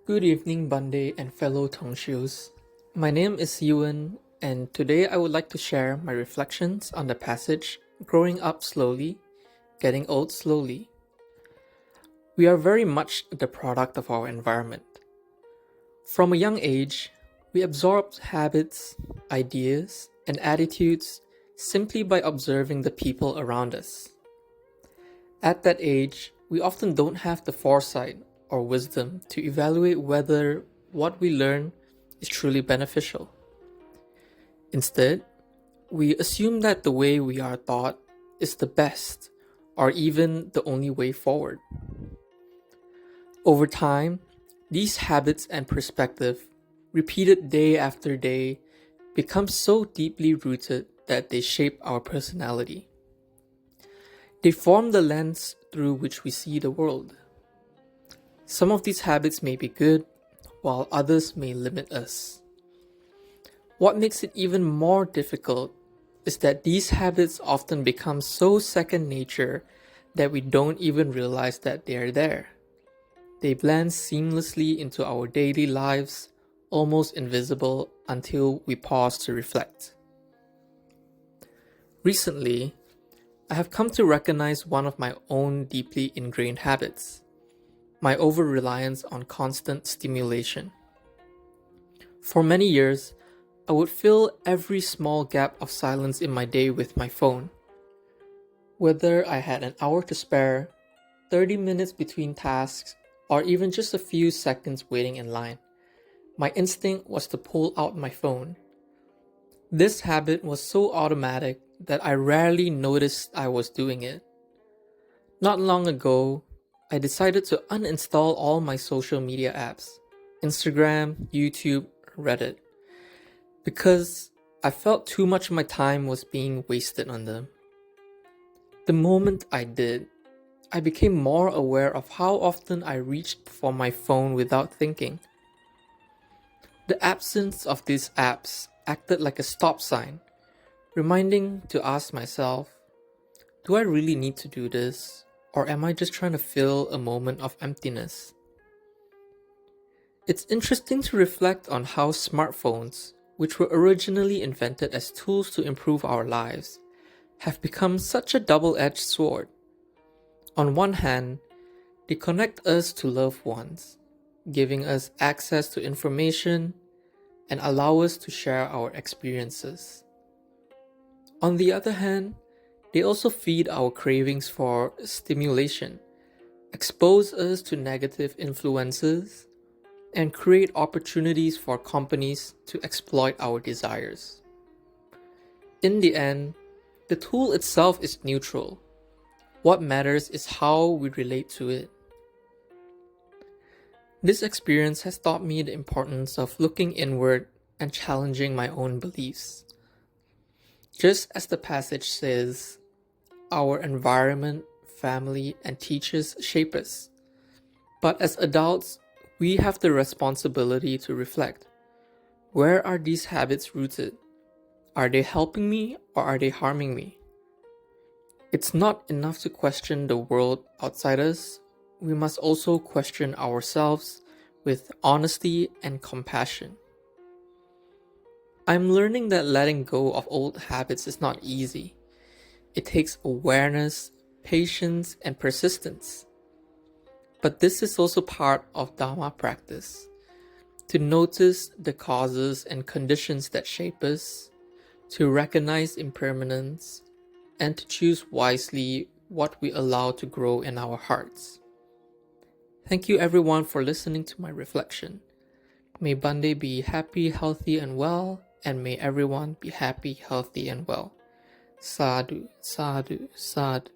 Good evening, Bande and fellow Tongshius. My name is Ewan, and today I would like to share my reflections on the passage Growing Up Slowly, Getting Old Slowly. We are very much the product of our environment. From a young age, we absorb habits, ideas, and attitudes simply by observing the people around us. At that age, we often don't have the foresight or wisdom to evaluate whether what we learn is truly beneficial. Instead, we assume that the way we are taught is the best or even the only way forward. Over time, these habits and perspective, repeated day after day, become so deeply rooted that they shape our personality. They form the lens through which we see the world. Some of these habits may be good, while others may limit us. What makes it even more difficult is that these habits often become so second nature that we don't even realize that they are there. They blend seamlessly into our daily lives, almost invisible until we pause to reflect. Recently, I have come to recognize one of my own deeply ingrained habits: my over-reliance on constant stimulation. For many years, I would fill every small gap of silence in my day with my phone. Whether I had an hour to spare, 30 minutes between tasks, or even just a few seconds waiting in line, my instinct was to pull out my phone. This habit was so automatic that I rarely noticed I was doing it. Not long ago, I decided to uninstall all my social media apps, Instagram, YouTube, Reddit, because I felt too much of my time was being wasted on them. The moment I did, I became more aware of how often I reached for my phone without thinking. The absence of these apps acted like a stop sign, reminding to ask myself, do I really need to do this? Or am I just trying to fill a moment of emptiness? It's interesting to reflect on how smartphones, which were originally invented as tools to improve our lives, have become such a double-edged sword. On one hand, they connect us to loved ones, giving us access to information and allow us to share our experiences. On the other hand, they also feed our cravings for stimulation, expose us to negative influences, and create opportunities for companies to exploit our desires. In the end, the tool itself is neutral. What matters is how we relate to it. This experience has taught me the importance of looking inward and challenging my own beliefs. Just as the passage says, our environment, family, and teachers shape us. But as adults, we have the responsibility to reflect. Where are these habits rooted? Are they helping me or are they harming me? It's not enough to question the world outside us. We must also question ourselves with honesty and compassion. I'm learning that letting go of old habits is not easy. It takes awareness, patience, and persistence. But this is also part of Dharma practice. To notice the causes and conditions that shape us, to recognize impermanence, and to choose wisely what we allow to grow in our hearts. Thank you everyone for listening to my reflection. May Bande be happy, healthy, and well, and may everyone be happy, healthy, and well. Sadhu, sadhu, sadhu.